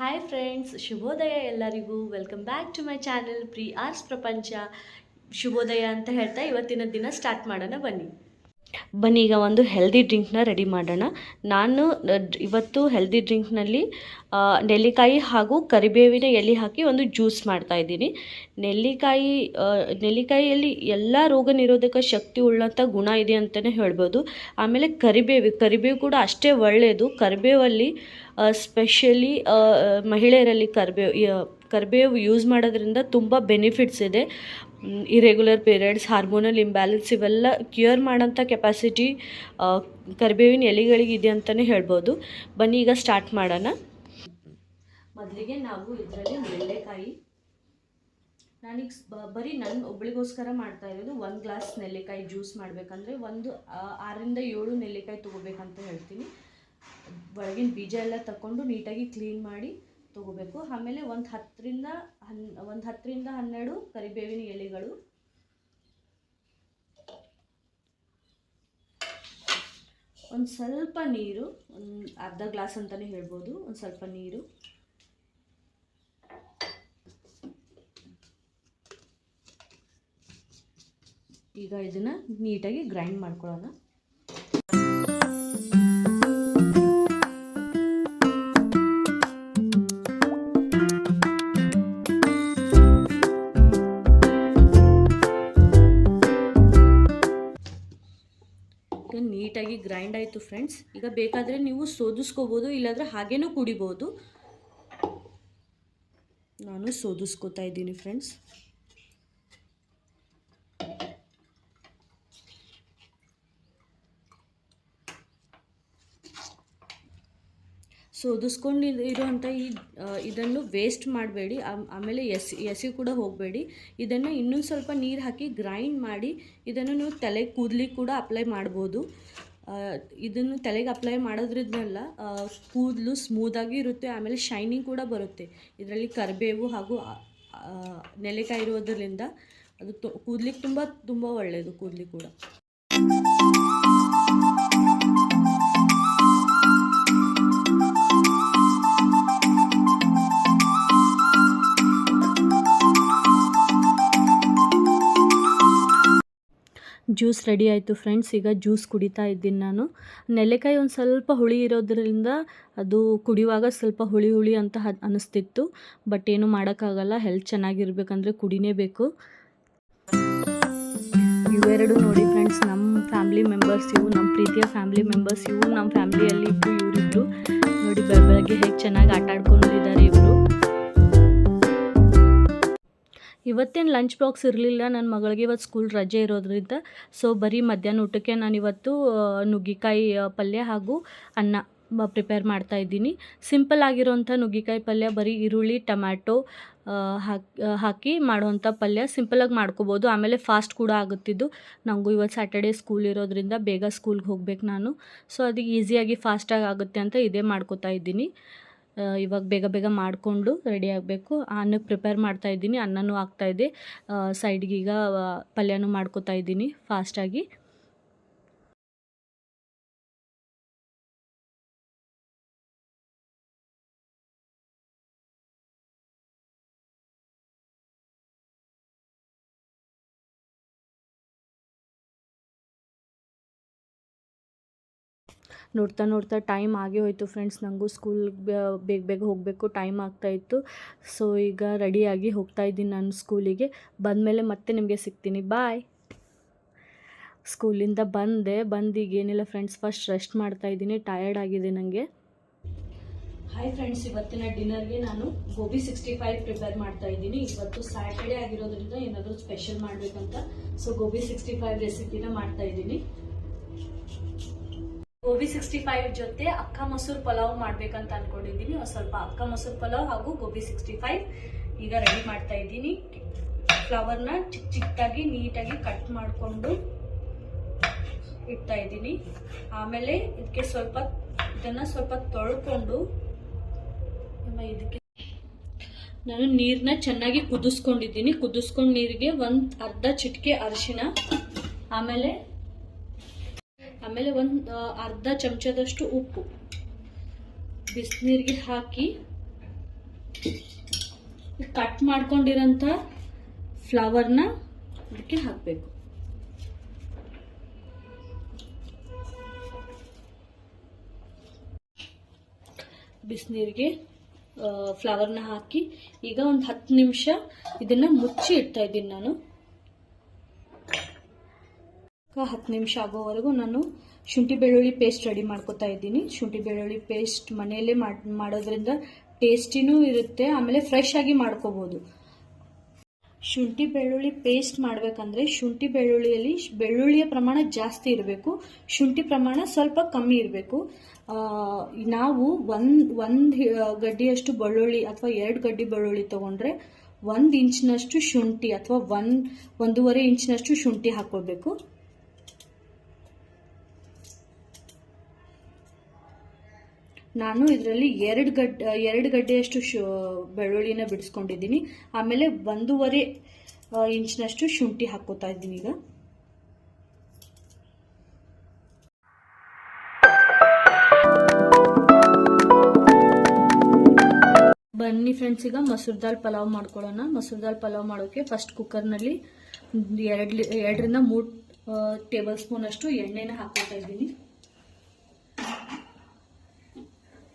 Hi friends, ಶುಭೋದಯ ಎಲ್ಲರಿಗೂ. Welcome back to my channel pre arts ಪ್ರಪಂಚ. ಶುಭೋದಯ ಅಂತ ಹೇಳ್ತಾ ಇವತ್ತಿನ ದಿನ ಸ್ಟಾರ್ಟ್ ಮಾಡೋಣ ಬನ್ನಿ. ಈಗ ಒಂದು ಹೆಲ್ದಿ ಡ್ರಿಂಕ್ನ ರೆಡಿ ಮಾಡೋಣ. ನಾನು ಇವತ್ತು ಹೆಲ್ದಿ ಡ್ರಿಂಕ್ನಲ್ಲಿ ನೆಲ್ಲಿಕಾಯಿ ಹಾಗೂ ಕರಿಬೇವಿನ ಎಲೆ ಹಾಕಿ ಒಂದು ಜ್ಯೂಸ್ ಮಾಡ್ತಾಯಿದ್ದೀನಿ. ನೆಲ್ಲಿಕಾಯಿಯಲ್ಲಿ ಎಲ್ಲ ರೋಗ ನಿರೋಧಕ ಶಕ್ತಿ ಉಳ್ಳಂಥ ಗುಣ ಇದೆ ಅಂತಲೇ ಹೇಳ್ಬೋದು. ಆಮೇಲೆ ಕರಿಬೇವು ಕೂಡ ಅಷ್ಟೇ ಒಳ್ಳೆಯದು. ಕರಿಬೇವಲ್ಲಿ ಸ್ಪೆಷಲಿ ಮಹಿಳೆಯರಲ್ಲಿ ಕರಿಬೇವು ಯೂಸ್ ಮಾಡೋದ್ರಿಂದ ತುಂಬ ಬೆನಿಫಿಟ್ಸ್ ಇದೆ. ಇರೆಗ್ಯುಲರ್ ಪೀರಿಯಡ್ಸ್, ಹಾರ್ಮೋನಲ್ ಇಂಬ್ಯಾಲೆನ್ಸ್ ಇವೆಲ್ಲ ಕ್ಯೂರ್ ಮಾಡೋಂಥ ಕೆಪಾಸಿಟಿ ಕರಿಬೇವಿನ ಎಲೆಗಳಿಗೆ ಇದೆ ಅಂತಲೇ ಹೇಳ್ಬೋದು. ಬನ್ನಿ ಈಗ ಸ್ಟಾರ್ಟ್ ಮಾಡೋಣ. ಮೊದಲಿಗೆ ನಾವು ಇದರಲ್ಲಿ ನೆಲ್ಲಿಕಾಯಿ, ನಾನೀಗ ಬರೀ ನನ್ನ ಒಬ್ಳಿಗೋಸ್ಕರ ಮಾಡ್ತಾ ಇರೋದು. 1 ಗ್ಲಾಸ್ ನೆಲ್ಲಿಕಾಯಿ ಜ್ಯೂಸ್ ಮಾಡಬೇಕಂದ್ರೆ 6 ರಿಂದ 7 ನೆಲ್ಲಿಕಾಯಿ ತೊಗೋಬೇಕಂತ ಹೇಳ್ತೀನಿ. ಒಳಗಿನ ಬೀಜ ಎಲ್ಲ ತಗೊಂಡು ನೀಟಾಗಿ ಕ್ಲೀನ್ ಮಾಡಿ ತೊಗೋಬೇಕು. ಆಮೇಲೆ ಒಂದು 10 ರಿಂದ 12 ಕರಿಬೇವಿನ ಎಲೆಗಳು, ಒಂದು ಸ್ವಲ್ಪ ನೀರು, ಒಂದು ಅರ್ಧ ಗ್ಲಾಸ್ ಅಂತಲೇ ಹೇಳ್ಬೋದು, ಒಂದು ಸ್ವಲ್ಪ ನೀರು. ಈಗ ಇದನ್ನು ನೀಟಾಗಿ ಗ್ರೈಂಡ್ ಮಾಡ್ಕೊಳ್ಳೋಣ. ನೀಟಾಗಿ ಗ್ರೈಂಡ್ ಆಯಿತು ಫ್ರೆಂಡ್ಸ್. ಈಗ ಬೇಕಾದರೆ ನೀವು ಸೋದಿಸ್ಕೋಬೋದು, ಇಲ್ಲಾಂದರೆ ಹಾಗೇನೂ ಕುಡಿಬೋದು. ನಾನು ಸೋದಿಸ್ಕೋತಾ ಇದ್ದೀನಿ ಫ್ರೆಂಡ್ಸ್. ಸೋದಿಸ್ಕೊಂಡು ಇರುವಂಥ ಇದನ್ನು ವೇಸ್ಟ್ ಮಾಡಬೇಡಿ. ಆಮೇಲೆ ಎಸಿ ಕೂಡ ಹೋಗಬೇಡಿ. ಇದನ್ನು ಇನ್ನೊಂದು ಸ್ವಲ್ಪ ನೀರು ಹಾಕಿ ಗ್ರೈಂಡ್ ಮಾಡಿ ಇದನ್ನು ನೀವು ತಲೆಗೆ ಕೂದಲಿಗೆ ಕೂಡ ಅಪ್ಲೈ ಮಾಡ್ಬೋದು. ಇದನ್ನು ತಲೆಗೆ ಅಪ್ಲೈ ಮಾಡೋದ್ರಿಂದಲ್ಲ ಕೂದಲು ಸ್ಮೂದಾಗಿ ಇರುತ್ತೆ, ಆಮೇಲೆ ಶೈನಿಂಗ್ ಕೂಡ ಬರುತ್ತೆ. ಇದರಲ್ಲಿ ಕರಿಬೇವು ಹಾಗೂ ನೆಲ್ಲಿಕಾಯಿ ಇರೋದ್ರಿಂದ ಅದು ಕೂದಲಿಗೆ ತುಂಬ ಒಳ್ಳೆಯದು, ಕೂದಲಿಗೆ ಕೂಡ. ಜ್ಯೂಸ್ ರೆಡಿ ಆಯಿತು ಫ್ರೆಂಡ್ಸ್. ಈಗ ಜ್ಯೂಸ್ ಕುಡಿತಾ ಇದ್ದೀನಿ ನಾನು. ನೆಲ್ಲಿಕಾಯಿ ಒಂದು ಸ್ವಲ್ಪ ಹುಳಿ ಇರೋದ್ರಿಂದ ಅದು ಕುಡಿಯುವಾಗ ಸ್ವಲ್ಪ ಹುಳಿ ಅಂತ ಅನ್ನಿಸ್ತಿತ್ತು. ಬಟ್ ಏನು ಮಾಡೋಕ್ಕಾಗಲ್ಲ, ಹೆಲ್ತ್ ಚೆನ್ನಾಗಿರ್ಬೇಕಂದ್ರೆ ಕುಡಿನೇಬೇಕು. ಇವೆರಡು ನೋಡಿ ಫ್ರೆಂಡ್ಸ್, ನಮ್ಮ ಫ್ಯಾಮಿಲಿ ಮೆಂಬರ್ಸ್ ಇವು, ನಮ್ಮ ಪ್ರೀತಿಯ ಫ್ಯಾಮಿಲಿ ಮೆಂಬರ್ಸ್ ಇವು. ನಮ್ಮ ಫ್ಯಾಮಿಲಿಯಲ್ಲಿ ಇಬ್ಬರು ಇವರಿಬ್ಬರು ನೋಡಿ ಬೆಳಗ್ಗೆ ಹೇಗೆ ಚೆನ್ನಾಗಿ ಆಟ ಆಡ್ಕೊಂಡಿದ್ದಾರೆ ಇವರು. ಇವತ್ತೇನು ಲಂಚ್ ಬಾಕ್ಸ್ ಇರಲಿಲ್ಲ ನನ್ನ ಮಗಳಿಗೆ, ಇವತ್ತು ಸ್ಕೂಲ್ ರಜೆ ಇರೋದ್ರಿಂದ. ಸೊ ಬರೀ ಮಧ್ಯಾಹ್ನ ಊಟಕ್ಕೆ ನಾನಿವತ್ತು ನುಗ್ಗಿಕಾಯಿ ಪಲ್ಯ ಹಾಗೂ ಅನ್ನ ಪ್ರಿಪೇರ್ ಮಾಡ್ತಾಯಿದ್ದೀನಿ. ಸಿಂಪಲ್ ಆಗಿರೋಂಥ ನುಗ್ಗಿಕಾಯಿ ಪಲ್ಯ, ಬರೀ ಈರುಳ್ಳಿ ಟೊಮ್ಯಾಟೊ ಹಾಕಿ ಮಾಡುವಂಥ ಪಲ್ಯ. ಸಿಂಪಲಾಗಿ ಮಾಡ್ಕೋಬೋದು, ಆಮೇಲೆ ಫಾಸ್ಟ್ ಕೂಡ ಆಗುತ್ತಿದ್ದು. ನನಗೂ ಇವತ್ತು ಸ್ಯಾಟರ್ಡೇ ಸ್ಕೂಲ್ ಇರೋದ್ರಿಂದ ಬೇಗ ಸ್ಕೂಲ್ಗೆ ಹೋಗ್ಬೇಕು ನಾನು. ಸೊ ಅದಕ್ಕೆ ಈಸಿಯಾಗಿ ಫಾಸ್ಟಾಗಿ ಆಗುತ್ತೆ ಅಂತ ಇದೇ ಮಾಡ್ಕೋತಾ ಇದ್ದೀನಿ. ಇವಾಗ ಬೇಗ ಮಾಡಿಕೊಂಡು ರೆಡಿ ಆಗಬೇಕು. ಅನ್ನಕ್ಕೆ ಪ್ರಿಪೇರ್ ಮಾಡ್ತಾಯಿದ್ದೀನಿ, ಅನ್ನನೂ ಆಗ್ತಾಯಿದೆ ಸೈಡ್ಗೆ. ಈಗ ಪಲ್ಯನೂ ಮಾಡ್ಕೋತಾ ಇದ್ದೀನಿ ಫಾಸ್ಟಾಗಿ. ನೋಡ್ತಾ ಟೈಮ್ ಆಗೇ ಹೋಯಿತು ಫ್ರೆಂಡ್ಸ್. ನನಗೂ ಸ್ಕೂಲ್ಗೆ ಬೇಗ ಹೋಗಬೇಕು, ಟೈಮ್ ಆಗ್ತಾಯಿತ್ತು. ಸೊ ಈಗ ರೆಡಿಯಾಗಿ ಹೋಗ್ತಾಯಿದ್ದೀನಿ ನಾನು ಸ್ಕೂಲಿಗೆ. ಬಂದಮೇಲೆ ಮತ್ತೆ ನಿಮಗೆ ಸಿಗ್ತೀನಿ, ಬಾಯ್. ಸ್ಕೂಲಿಂದ ಬಂದೀಗ ಏನಿಲ್ಲ ಫ್ರೆಂಡ್ಸ್, ಫಸ್ಟ್ ರೆಸ್ಟ್ ಮಾಡ್ತಾಯಿದ್ದೀನಿ, ಟಯರ್ಡ್ ಆಗಿದೆ ನನಗೆ. ಹಾಯ್ ಫ್ರೆಂಡ್ಸ್, ಇವತ್ತಿನ ಡಿನ್ನರ್ಗೆ ನಾನು ಗೋಬಿ 65 ಪ್ರಿಪೇರ್ ಮಾಡ್ತಾಯಿದ್ದೀನಿ. ಇವತ್ತು ಸ್ಯಾಟರ್ಡೇ ಆಗಿರೋದ್ರಿಂದ ಏನಾದರೂ ಸ್ಪೆಷಲ್ ಮಾಡಬೇಕಂತ ಸೊ ಗೋಬಿ 65 ರೆಸಿಪಿನ ಮಾಡ್ತಾಯಿದ್ದೀನಿ. ಗೋಬಿ 65 ಜೊತೆ ಅಕ್ಕ ಮೊಸರು ಪಲಾವ್ ಮಾಡ್ಬೇಕಂತ ಅನ್ಕೊಂಡಿದ್ದೀನಿ. ಸ್ವಲ್ಪ ಅಕ್ಕ ಮೊಸರು ಪಲಾವ್ ಹಾಗೂ ಗೋಬಿ 65 ಈಗ ರೆಡಿ ಮಾಡ್ತಾ ಇದ್ದೀನಿ. ಫ್ಲವರ್ನ ಚಿಕ್ಕದಾಗಿ ನೀಟಾಗಿ ಕಟ್ ಮಾಡಿಕೊಂಡು ಇಡ್ತಾ ಇದ್ದೀನಿ. ಆಮೇಲೆ ಇದಕ್ಕೆ ಇದನ್ನ ಸ್ವಲ್ಪ ತೊಳ್ಕೊಂಡು ಇದಕ್ಕೆ ನಾನು ನೀರನ್ನ ಚೆನ್ನಾಗಿ ಕುದಿಸ್ಕೊಂಡಿದ್ದೀನಿ. ಕುದಿಸ್ಕೊಂಡು ನೀರಿಗೆ ಒಂದು ಅರ್ಧ ಚಿಟಿಕೆ ಅರಿಶಿನ, ಆಮೇಲೆ ಒಂದು ಅರ್ಧ ಚಮಚದಷ್ಟು ಉಪ್ಪು ಬಿಸಿನೀರಿಗೆ ಹಾಕಿ ಕಟ್ ಮಾಡ್ಕೊಂಡಿರೋಂಥ ಫ್ಲವರ್ನ ಅದಕ್ಕೆ ಹಾಕಬೇಕು. ಬಿಸಿನೀರಿಗೆ ಫ್ಲವರ್ನ ಹಾಕಿ ಈಗ ಒಂದು 10 ನಿಮಿಷ ಇದನ್ನು ಮುಚ್ಚಿ ಇಡ್ತಾ ಇದ್ದೀನಿ ನಾನು. 10 ನಿಮಿಷ ಆಗೋವರೆಗೂ ನಾನು ಶುಂಠಿ ಬೆಳ್ಳುಳ್ಳಿ ಪೇಸ್ಟ್ ರೆಡಿ ಮಾಡ್ಕೊತಾ ಇದ್ದೀನಿ. ಶುಂಠಿ ಬೆಳ್ಳುಳ್ಳಿ ಪೇಸ್ಟ್ ಮನೆಯಲ್ಲೇ ಮಾಡೋದ್ರಿಂದ ಟೇಸ್ಟಿನೂ ಇರುತ್ತೆ, ಆಮೇಲೆ ಫ್ರೆಶ್ ಆಗಿ ಮಾಡ್ಕೋಬೋದು. ಶುಂಠಿ ಬೆಳ್ಳುಳ್ಳಿ ಪೇಸ್ಟ್ ಮಾಡಬೇಕಂದ್ರೆ ಶುಂಠಿ ಬೆಳ್ಳುಳ್ಳಿಯಲ್ಲಿ ಬೆಳ್ಳುಳ್ಳಿಯ ಪ್ರಮಾಣ ಜಾಸ್ತಿ ಇರಬೇಕು, ಶುಂಠಿ ಪ್ರಮಾಣ ಸ್ವಲ್ಪ ಕಮ್ಮಿ ಇರಬೇಕು. ನಾವು ಒಂದು ಗಡ್ಡಿಯಷ್ಟು ಬೆಳ್ಳುಳ್ಳಿ ಅಥವಾ 2 ಗಡ್ಡಿ ಬೆಳ್ಳುಳ್ಳಿ ತೊಗೊಂಡ್ರೆ 1 ಇಂಚಿನಷ್ಟು ಶುಂಠಿ ಅಥವಾ 1.5 ಇಂಚಿನಷ್ಟು ಶುಂಠಿ ಹಾಕೋಬೇಕು. ನಾನು ಇದರಲ್ಲಿ 2 ಗಡ್ಡೆಯಷ್ಟು ಬೆಳ್ಳುಳ್ಳಿನ ಬಿಡಿಸ್ಕೊಂಡಿದ್ದೀನಿ. ಆಮೇಲೆ 1.5 ಇಂಚಿನಷ್ಟು ಶುಂಠಿ ಹಾಕೋತಾ ಇದ್ದೀನಿ. ಈಗ ಬನ್ನಿ ಫ್ರೆಂಡ್ಸ್, ಈಗ ಮಸೂರ್ ದಾಲ್ ಪಲಾವ್ ಮಾಡ್ಕೊಳ್ಳೋಣ. ಮಸೂರ್ ದಾಲ್ ಪಲಾವ್ ಮಾಡೋಕ್ಕೆ ಫಸ್ಟ್ ಕುಕ್ಕರ್ನಲ್ಲಿ 2 ರಿಂದ 3 ಟೇಬಲ್ ಸ್ಪೂನ್ ಅಷ್ಟು ಎಣ್ಣೆನ ಹಾಕೋತಾ ಇದ್ದೀನಿ.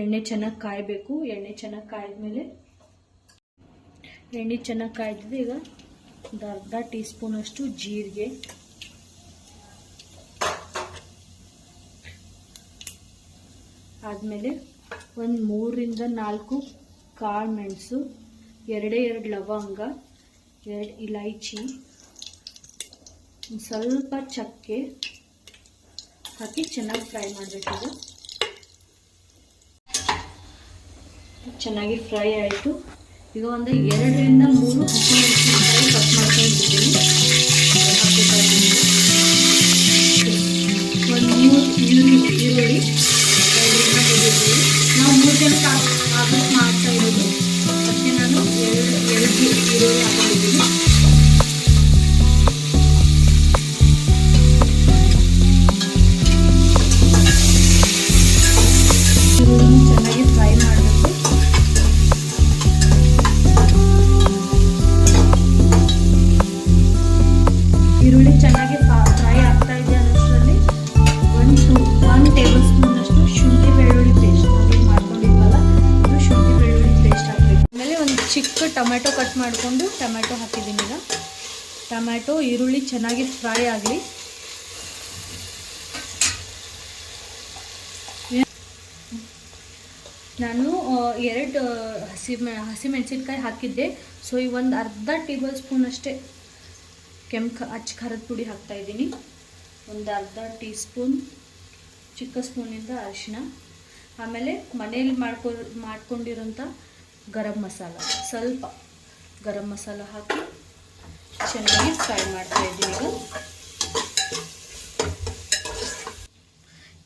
ಎಣ್ಣೆ ಚೆನ್ನಾಗಿ ಕಾಯಬೇಕು. ಎಣ್ಣೆ ಚೆನ್ನಾಗಿ ಕಾಯ್ದ್ಮೇಲೆ ಎಣ್ಣೆ ಚೆನ್ನಾಗಿ ಕಾಯ್ದಿದೆ. ಈಗ ಒಂದು ಅರ್ಧ ಟೀ ಸ್ಪೂನ್ ಅಷ್ಟು ಜೀರಿಗೆ, ಆದಮೇಲೆ ಒಂದು 3 ರಿಂದ 4 ಕಾಳು ಮೆಣಸು, 2 ಲವಂಗ, 2 ಇಲೈಚಿ, ಸ್ವಲ್ಪ ಚಕ್ಕೆ ಹಾಕಿ ಚೆನ್ನಾಗಿ ಫ್ರೈ ಮಾಡಬೇಕು. ಚೆನ್ನಾಗಿ ಫ್ರೈ ಆಯಿತು. ಈಗ ಒಂದು 2 ರಿಂದ 3 ಹಸಿಮೆಣಸಿನಕಾಯಿ ಕಟ್ ಮಾಡ್ಕೊಂಡಿದ್ದೀನಿ, ಹಾಕೋತಾ ಇದ್ದೀನಿ. ಒಂದು 3 ಈರುಳ್ಳಿ, 2 ರಿಂದ 3 ಈರುಳ್ಳಿ. ನಾವು 3 ಜನಕ್ಕೆ ಆಗೋಷ್ಟು ಮಾಡ್ತಾ ಇರೋದು, ಅದಕ್ಕೆ ನಾನು 2 ಈರುಳ್ಳಿ ಹಾಕೊಂಡಿದ್ದೀನಿ. ಈರುಳ್ಳಿ ಚೆನ್ನಾಗಿ ಫ್ರೈ ಮಾಡಬೇಕು. ಈರುಳ್ಳಿ ಚೆನ್ನಾಗಿ ಫ್ರೈ ಆಗ್ತಾ ಇದೆ ಅನ್ನೋಷ್ಟರಲ್ಲಿ 1 ಟೇಬಲ್ ಸ್ಪೂನ್ ಅಷ್ಟು ಶುಂಠಿ ಬೆಳ್ಳುಳ್ಳಿ ಪೇಸ್ಟ್ ಮಾಡ್ಕೊಂಡಿದ್ವಲ್ಲ, ಇದು ಶುಂಠಿ ಬೆಳ್ಳುಳ್ಳಿ ಪೇಸ್ಟ್ ಹಾಕಬೇಕು. ಆಮೇಲೆ ಒಂದು ಚಿಕ್ಕ ಟೊಮೆಟೊ ಕಟ್ ಮಾಡಿಕೊಂಡು ಟೊಮೆಟೊ ಹಾಕಿದ್ದೀನಿ. ಈಗ ಟೊಮೆಟೊ ಈರುಳ್ಳಿ ಚೆನ್ನಾಗಿ ಫ್ರೈ ಆಗಲಿ. ನಾನು 2 ಹಸಿಮೆಣಸಿನ್ಕಾಯಿ ಹಾಕಿದ್ದೆ. ಸೊ ಈ ಒಂದು ಅರ್ಧ ಟೇಬಲ್ ಸ್ಪೂನ್ ಅಷ್ಟೇ ಅಚ್ಚ ಖಾರದ ಪುಡಿ ಹಾಕ್ತಾ ಇದ್ದೀನಿ. ಒಂದು ಅರ್ಧ ಟೀ ಸ್ಪೂನ್ ಚಿಕ್ಕ ಸ್ಪೂನಿಂದ ಅರಿಶಿನ, ಆಮೇಲೆ ಮನೇಲಿ ಮಾಡ್ಕೊಂಡಿರೋಂಥ ಗರಂ ಮಸಾಲ, ಸ್ವಲ್ಪ ಗರಂ ಮಸಾಲ ಹಾಕಿ ಚೆನ್ನಾಗಿ ಫ್ರೈ ಮಾಡ್ತಾ ಇದ್ದೀನಿ.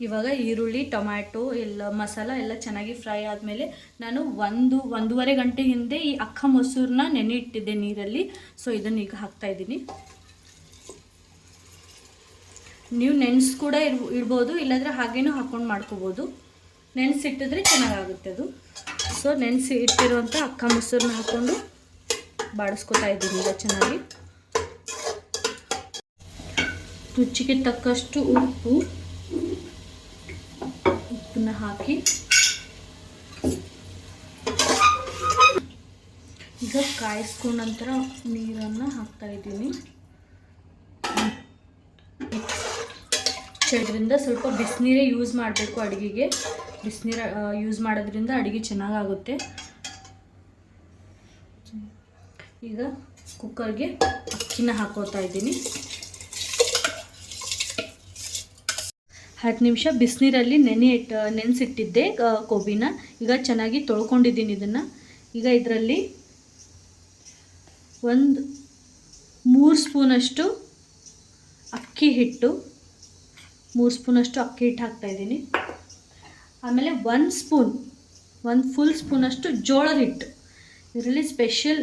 ಇವಾಗ ಈರುಳ್ಳಿ ಟೊಮ್ಯಾಟೊ ಎಲ್ಲ ಮಸಾಲ ಎಲ್ಲ ಚೆನ್ನಾಗಿ ಫ್ರೈ ಆದಮೇಲೆ ನಾನು 1.5 ಗಂಟೆ ಹಿಂದೆ ಈ ಅಕ್ಕ ಮೊಸರನ್ನ ನೆನೆ ಇಟ್ಟಿದ್ದೆ ನೀರಲ್ಲಿ. ಸೊ ಇದನ್ನು ಈಗ ಹಾಕ್ತಾ ಇದ್ದೀನಿ. ನೀವು ನೆನೆಸಿ ಕೂಡ ಇಡ್ಬೋದು, ಇಲ್ಲಾಂದರೆ ಹಾಗೇನೂ ಹಾಕ್ಕೊಂಡು ಮಾಡ್ಕೋಬೋದು. ನೆನೆಸಿಟ್ಟಿದ್ರೆ ಚೆನ್ನಾಗಾಗುತ್ತೆ ಅದು. ಸೊ ನೆನೆಸಿ ಇಟ್ಟಿರುವಂಥ ಅಕ್ಕ ಮೊಸರನ್ನ ಹಾಕ್ಕೊಂಡು ಬಾಡಿಸ್ಕೊತಾ ಇದ್ದೀನಿ ಈಗ ಚೆನ್ನಾಗಿ. ರುಚಿಗೆ ತಕ್ಕಷ್ಟು ಉಪ್ಪನ್ನ ಹಾಕಿ ಈಗ ಕಾಯಿಸ್ಕೊಂಡ ನಂತರ ನೀರನ್ನು ಹಾಕ್ತಾ ಇದ್ದೀನಿ. ಇದರಿಂದ ಸ್ವಲ್ಪ ಬಿಸಿನೀರೇ ಯೂಸ್ ಮಾಡಬೇಕು ಅಡುಗೆಗೆ. ಬಿಸಿನೀರು ಯೂಸ್ ಮಾಡೋದ್ರಿಂದ ಅಡುಗೆ ಚೆನ್ನಾಗಾಗುತ್ತೆ. ಈಗ ಕುಕ್ಕರ್ಗೆ ಅಕ್ಕಿನ ಹಾಕೋತಾ ಇದ್ದೀನಿ. 10 ನಿಮಿಷ ಬಿಸಿನೀರಲ್ಲಿ ನೆನೆಸಿಟ್ಟಿದ್ದೆ ಗೋಬಿನ. ಈಗ ಚೆನ್ನಾಗಿ ತೊಳ್ಕೊಂಡಿದ್ದೀನಿ ಇದನ್ನು. ಈಗ ಇದರಲ್ಲಿ ಒಂದು 3 ಸ್ಪೂನಷ್ಟು ಅಕ್ಕಿ ಹಿಟ್ಟು ಹಾಕ್ತಾಯಿದ್ದೀನಿ. ಆಮೇಲೆ 1 ಫುಲ್ ಸ್ಪೂನಷ್ಟು ಜೋಳದ ಹಿಟ್ಟು. ಇದರಲ್ಲಿ ಸ್ಪೆಷಲ್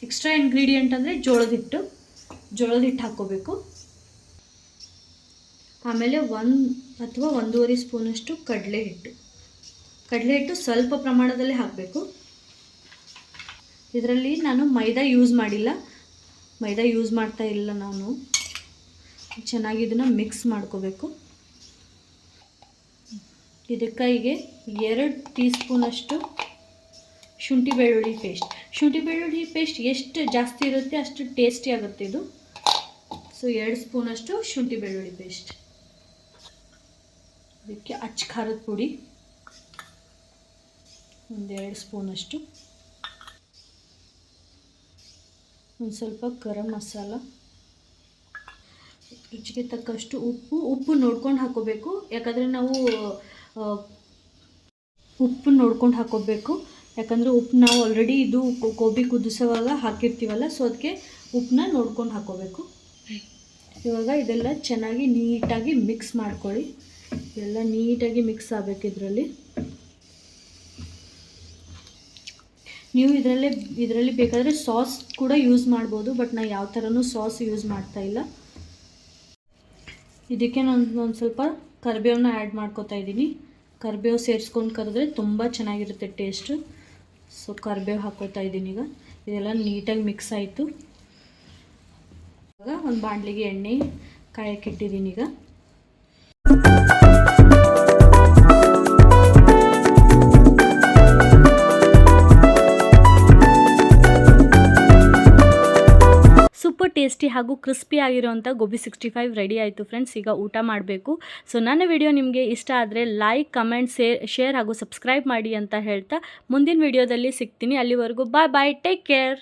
ಎಕ್ಸ್ಟ್ರಾ ಇಂಗ್ರೀಡಿಯೆಂಟ್ ಅಂದರೆ ಜೋಳದ ಹಿಟ್ಟು ಹಾಕ್ಕೋಬೇಕು. ಆಮೇಲೆ 1 ಅಥವಾ 1.5 ಸ್ಪೂನಷ್ಟು ಕಡಲೆ ಹಿಟ್ಟು ಸ್ವಲ್ಪ ಪ್ರಮಾಣದಲ್ಲಿ ಹಾಕಬೇಕು. ಇದರಲ್ಲಿ ನಾನು ಮೈದಾ ಯೂಸ್ ಮಾಡಿಲ್ಲ, ಮೈದಾ ಯೂಸ್ ಮಾಡ್ತಾ ಇಲ್ಲ ನಾನು. ಚೆನ್ನಾಗಿ ಇದನ್ನು ಮಿಕ್ಸ್ ಮಾಡ್ಕೋಬೇಕು. ಇದಕ್ಕಾಗಿ 2 ಟೀ ಸ್ಪೂನಷ್ಟು ಶುಂಠಿ ಬೆಳ್ಳುಳ್ಳಿ ಪೇಸ್ಟ್. ಶುಂಠಿ ಬೆಳ್ಳುಳ್ಳಿ ಪೇಸ್ಟ್ ಎಷ್ಟು ಜಾಸ್ತಿ ಇರುತ್ತೆ ಅಷ್ಟು ಟೇಸ್ಟಿ ಆಗುತ್ತೆ ಇದು. ಸೊ 2 ಸ್ಪೂನಷ್ಟು ಶುಂಠಿ ಬೆಳ್ಳುಳ್ಳಿ ಪೇಸ್ಟ್. ಇದಕ್ಕೆ ಅಚ್ಚ ಖಾರದ ಪುಡಿ 2 ಸ್ಪೂನಷ್ಟು, ಒಂದು ಸ್ವಲ್ಪ ಗರಂ ಮಸಾಲ, ರುಚಿಗೆ ತಕ್ಕಷ್ಟು ಉಪ್ಪು ನೋಡ್ಕೊಂಡು ಹಾಕೋಬೇಕು. ಯಾಕಂದರೆ ನಾವು ಉಪ್ಪು ನೋಡ್ಕೊಂಡು ಹಾಕೋಬೇಕು. ಯಾಕಂದರೆ ಉಪ್ಪು ನಾವು ಆಲ್ರೆಡಿ ಇದು ಗೋಬಿ ಕುದಿಸೋವಾಗ ಹಾಕಿರ್ತೀವಲ್ಲ, ಸೊ ಅದಕ್ಕೆ ಉಪ್ಪನ್ನ ನೋಡ್ಕೊಂಡು ಹಾಕೋಬೇಕು. ಇವಾಗ ಇದೆಲ್ಲ ಚೆನ್ನಾಗಿ ನೀಟಾಗಿ ಮಿಕ್ಸ್ ಮಾಡ್ಕೊಳ್ಳಿ. ಇದೆಲ್ಲ ನೀಟಾಗಿ ಮಿಕ್ಸ್ ಆಗಬೇಕು ಇದರಲ್ಲಿ. ನೀವು ಇದರಲ್ಲಿ ಬೇಕಾದರೆ ಸಾಸ್ ಕೂಡ ಯೂಸ್ ಮಾಡ್ಬೋದು, ಬಟ್ ನಾನು ಯಾವ ಥರನೂ ಸಾಸ್ ಯೂಸ್ ಮಾಡ್ತಾ ಇಲ್ಲ. ಇದಕ್ಕೆ ನಾನು ಒಂದು ಸ್ವಲ್ಪ ಕರಿಬೇವನ್ನ ಆ್ಯಡ್ ಮಾಡ್ಕೋತಾ ಇದ್ದೀನಿ. ಕರಿಬೇವು ಸೇರಿಸ್ಕೊಂಡು ಕರೆದ್ರೆ ತುಂಬ ಚೆನ್ನಾಗಿರುತ್ತೆ ಟೇಸ್ಟು. ಸೊ ಕರಿಬೇವು ಹಾಕೋತಾ ಇದ್ದೀನಿ ಈಗ. ಇದೆಲ್ಲ ನೀಟಾಗಿ ಮಿಕ್ಸ್ ಆಯಿತು. ಇವಾಗ ಒಂದು ಬಾಣಲಿಗೆ ಎಣ್ಣೆ ಕಾಯಕ್ಕಿಟ್ಟಿದ್ದೀನಿ ಈಗ. ಸೂಪರ್ ಟೇಸ್ಟಿ ಹಾಗೂ ಕ್ರಿಸ್ಪಿ ಆಗಿರೋಂಥ ಗೋಬಿ 65 ರೆಡಿ ಆಯಿತು ಫ್ರೆಂಡ್ಸ್. ಈಗ ಊಟ ಮಾಡಬೇಕು. ಸೊ ನನ್ನ ವಿಡಿಯೋ ನಿಮಗೆ ಇಷ್ಟ ಆದರೆ ಲೈಕ್, ಕಮೆಂಟ್, ಶೇರ್ ಹಾಗೂ ಸಬ್ಸ್ಕ್ರೈಬ್ ಮಾಡಿ ಅಂತ ಹೇಳ್ತಾ ಮುಂದಿನ ವಿಡಿಯೋದಲ್ಲಿ ಸಿಗ್ತೀನಿ. ಅಲ್ಲಿವರೆಗೂ ಬಾಯ್ ಬಾಯ್, ಟೇಕ್ ಕೇರ್.